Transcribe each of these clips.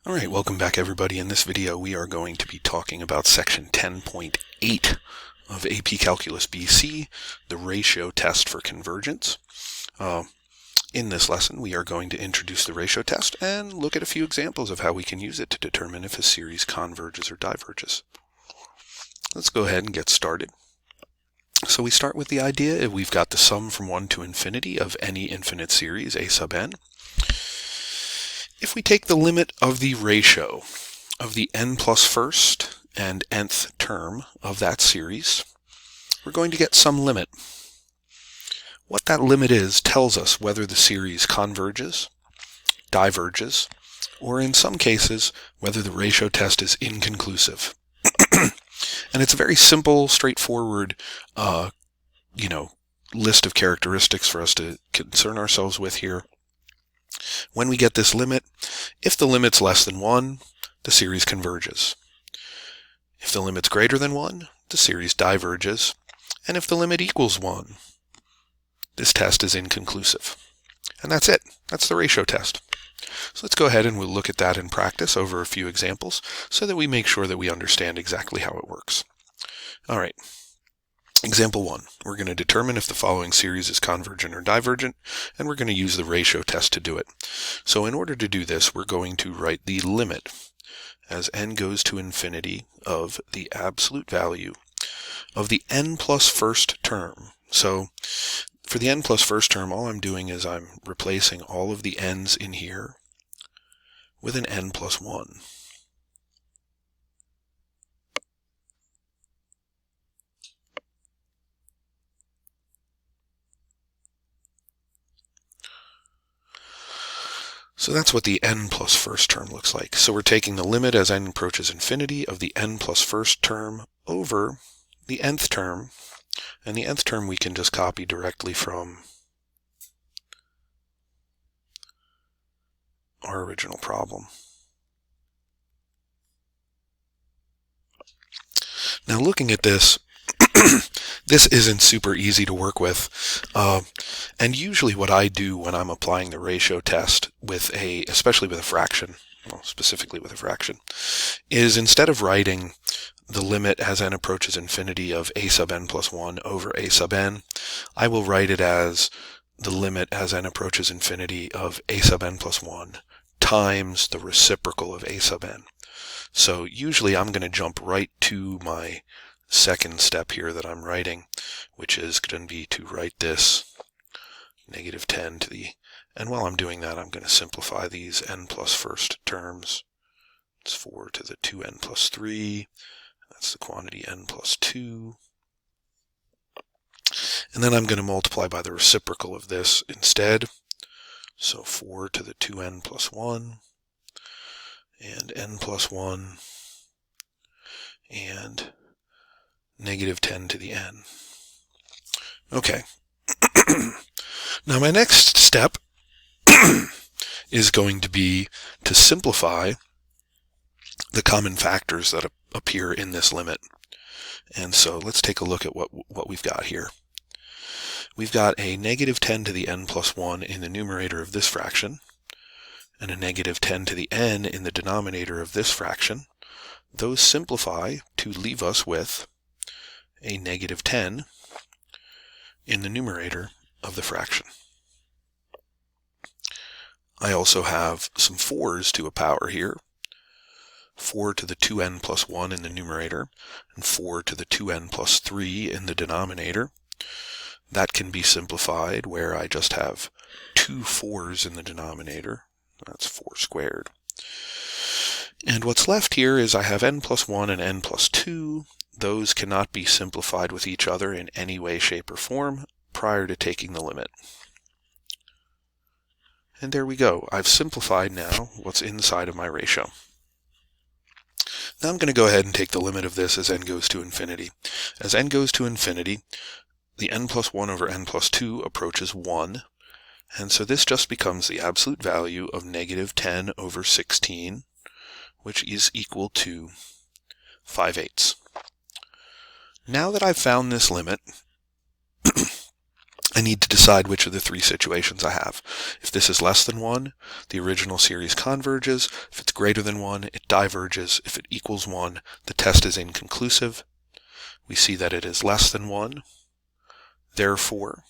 Alright, welcome back everybody. In this video we are going to be talking about section 10.8 of AP Calculus BC, the ratio test for convergence. In this lesson we are going to introduce the ratio test and look at a few examples of how we can use it to determine if a series converges or diverges. Let's go ahead and get started. So we start with the idea if we've got the sum from 1 to infinity of any infinite series, a sub n. If we take the limit of the ratio of the n plus first and nth term of that series, we're going to get some limit. What that limit is tells us whether the series converges, diverges, or in some cases, whether the ratio test is inconclusive. And it's a very simple, straightforward, list of characteristics for us to concern ourselves with here. When we get this limit, if the limit's less than 1, the series converges. If the limit's greater than 1, the series diverges. And if the limit equals 1, this test is inconclusive. And that's it. That's the ratio test. So let's go ahead and we'll look at that in practice over a few examples so that we make sure that we understand exactly how it works. All right. Example 1, we're going to determine if the following series is convergent or divergent, and we're going to use the ratio test to do it. So in order to do this, we're going to write the limit as n goes to infinity of the absolute value of the n plus first term. So for the n plus first term, all I'm doing is I'm replacing all of the n's in here with an n plus 1. So that's what the n plus first term looks like. So we're taking the limit as n approaches infinity of the n plus first term over the nth term. And the nth term we can just copy directly from our original problem. Now looking at this, this isn't super easy to work with, and usually what I do when I'm applying the ratio test especially with a fraction, well, specifically with a fraction, is instead of writing the limit as n approaches infinity of a sub n plus 1 over a sub n, I will write it as the limit as n approaches infinity of a sub n plus 1 times the reciprocal of a sub n. So usually I'm going to jump right to my second step here that I'm writing, which is going to be to write this negative 10 to the, and while I'm doing that, I'm going to simplify these n plus first terms. It's 4 to the 2n plus 3. That's the quantity n plus 2. And then I'm going to multiply by the reciprocal of this instead. So 4 to the 2n plus 1, and n plus 1, and negative 10 to the n. Okay. Now my next step is going to be to simplify the common factors that appear in this limit. And so let's take a look at what we've got here. We've got a negative 10 to the n plus 1 in the numerator of this fraction, and a negative 10 to the n in the denominator of this fraction. Those simplify to leave us with a negative 10 in the numerator of the fraction. I also have some 4's to a power here. 4 to the 2n plus 1 in the numerator, and 4 to the 2n plus 3 in the denominator. That can be simplified where I just have 2 4's in the denominator. That's 4 squared. And what's left here is I have n plus 1 and n plus 2. Those cannot be simplified with each other in any way, shape, or form prior to taking the limit. And there we go. I've simplified now what's inside of my ratio. Now I'm going to go ahead and take the limit of this as n goes to infinity. As n goes to infinity, the n plus 1 over n plus 2 approaches 1. And so this just becomes the absolute value of negative 10 over 16, which is equal to 5/8. Now that I've found this limit, I need to decide which of the three situations I have. If this is less than 1, the original series converges. If it's greater than 1, it diverges. If it equals 1, the test is inconclusive. We see that it is less than 1. Therefore,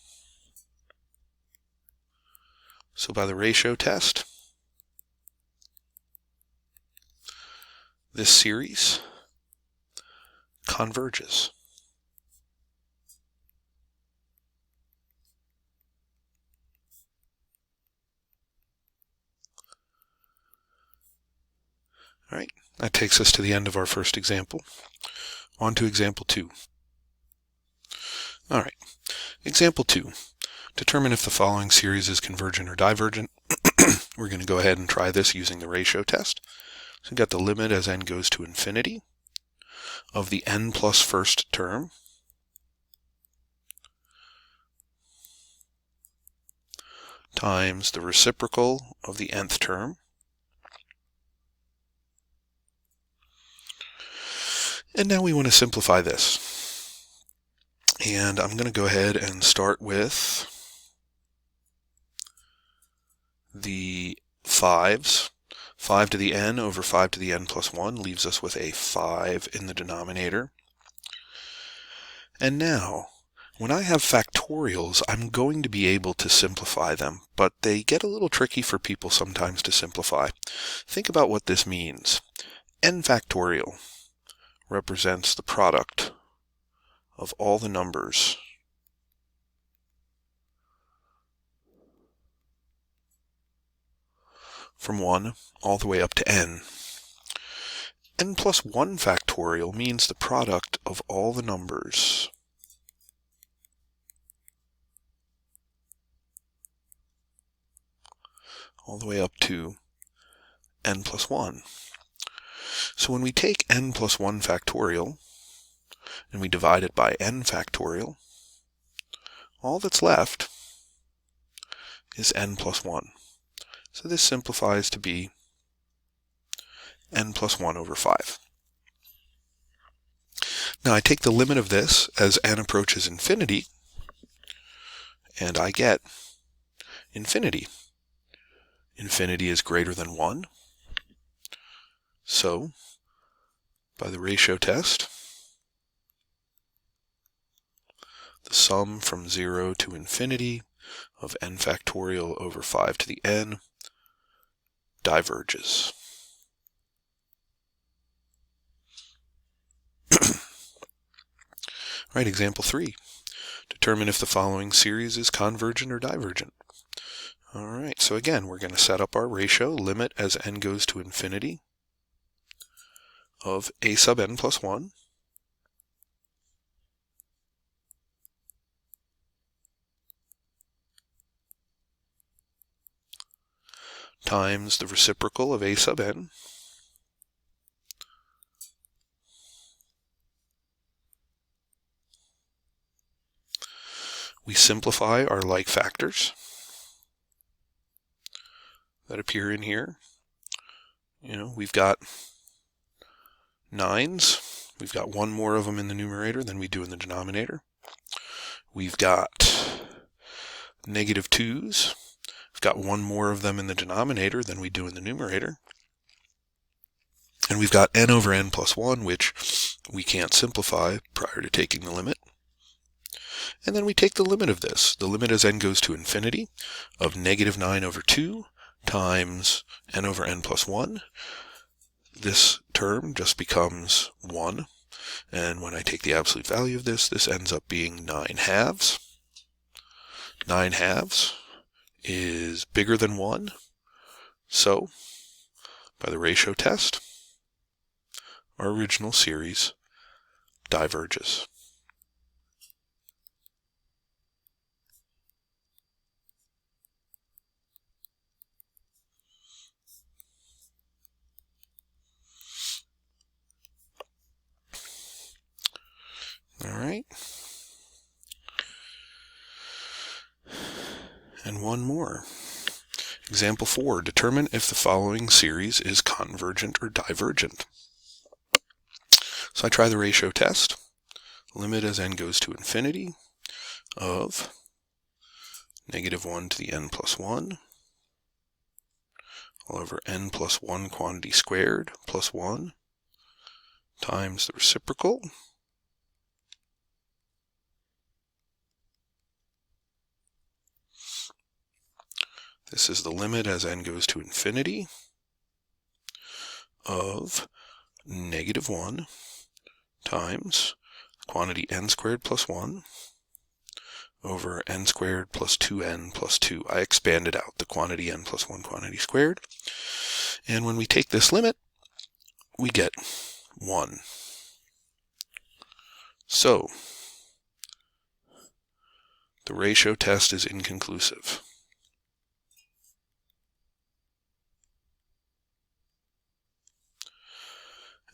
so by the ratio test, this series converges. All right, that takes us to the end of our first example. On to example 2. All right, example 2. Determine if the following series is convergent or divergent. We're going to go ahead and try this using the ratio test. So we've got the limit as n goes to infinity of the n plus first term times the reciprocal of the nth term. And now we want to simplify this. And I'm going to go ahead and start with the 5s. 5 to the n over 5 to the n plus 1 leaves us with a 5 in the denominator. And now, when I have factorials, I'm going to be able to simplify them, but they get a little tricky for people sometimes to simplify. Think about what this means. N factorial represents the product of all the numbers from 1 all the way up to n. N plus 1 factorial means the product of all the numbers all the way up to n plus 1. So when we take n plus 1 factorial and we divide it by n factorial, all that's left is n plus 1. So this simplifies to be n plus 1 over 5. Now I take the limit of this as n approaches infinity, and I get infinity. Infinity is greater than 1. So, by the ratio test, the sum from 0 to infinity of n factorial over 5 to the n diverges. All right, example 3. Determine if the following series is convergent or divergent. All right, so again, we're going to set up our ratio, limit as n goes to infinity of a sub n plus 1 times the reciprocal of a sub n we simplify our like factors that appear in here. We've got 9s. We've got one more of them in the numerator than we do in the denominator. We've got negative 2s. We've got one more of them in the denominator than we do in the numerator. And we've got n over n plus 1, which we can't simplify prior to taking the limit. And then we take the limit of this. The limit as n goes to infinity of negative 9 over 2 times n over n plus 1. This term just becomes 1. And when I take the absolute value of this, this ends up being 9 halves. 9 halves is bigger than 1. So, by the ratio test, our original series diverges. All right. And one more. Example 4. Determine if the following series is convergent or divergent. So I try the ratio test. Limit as n goes to infinity of negative 1 to the n plus 1 all over n plus 1 quantity squared plus 1 times the reciprocal this is the limit as n goes to infinity of negative 1 times quantity n squared plus 1 over n squared plus 2n plus 2. I expanded out the quantity n plus 1 quantity squared. And when we take this limit, we get 1. So, the ratio test is inconclusive.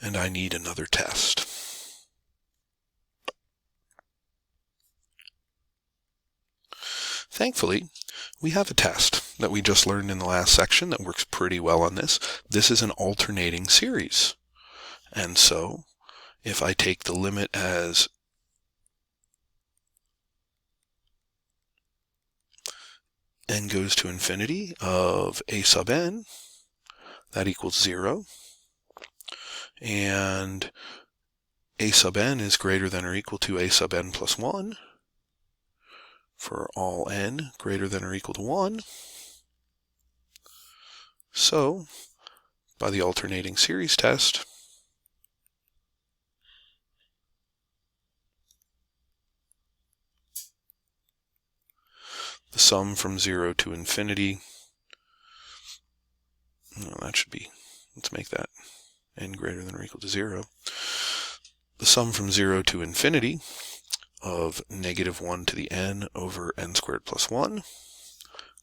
And I need another test. Thankfully, we have a test that we just learned in the last section that works pretty well on this. This is an alternating series. And so, if I take the limit as n goes to infinity of a sub n, that equals 0. And a sub n is greater than or equal to a sub n plus 1 for all n greater than or equal to 1. So, by the alternating series test, the sum from 0 to infinity, no, that should be, let's make that n greater than or equal to 0. The sum from 0 to infinity of negative 1 to the n over n squared plus 1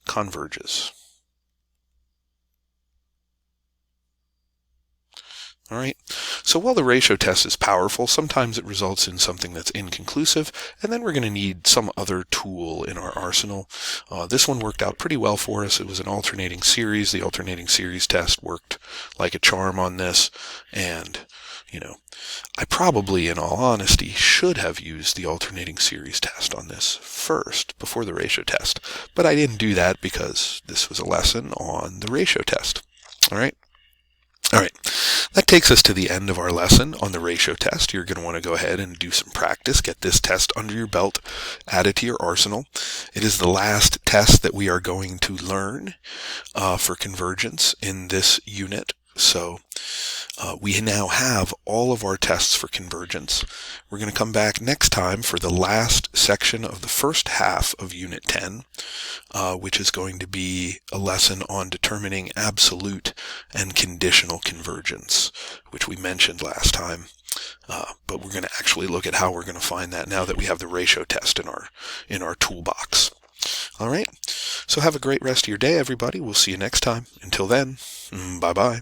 converges. All right, so while the ratio test is powerful, sometimes it results in something that's inconclusive, and then we're going to need some other tool in our arsenal. This one worked out pretty well for us. It was an alternating series. The alternating series test worked like a charm on this, and, you know, I probably, in all honesty, should have used the alternating series test on this first, before the ratio test, but I didn't do that because this was a lesson on the ratio test. All right. All right, that takes us to the end of our lesson on the ratio test. You're going to want to go ahead and do some practice, get this test under your belt, add it to your arsenal. It is the last test that we are going to learn for convergence in this unit. So we now have all of our tests for convergence. We're going to come back next time for the last section of the first half of Unit 10, which is going to be a lesson on determining absolute and conditional convergence, which we mentioned last time. But we're going to actually look at how we're going to find that now that we have the ratio test in our toolbox. All right, so have a great rest of your day, everybody. We'll see you next time. Until then, bye-bye.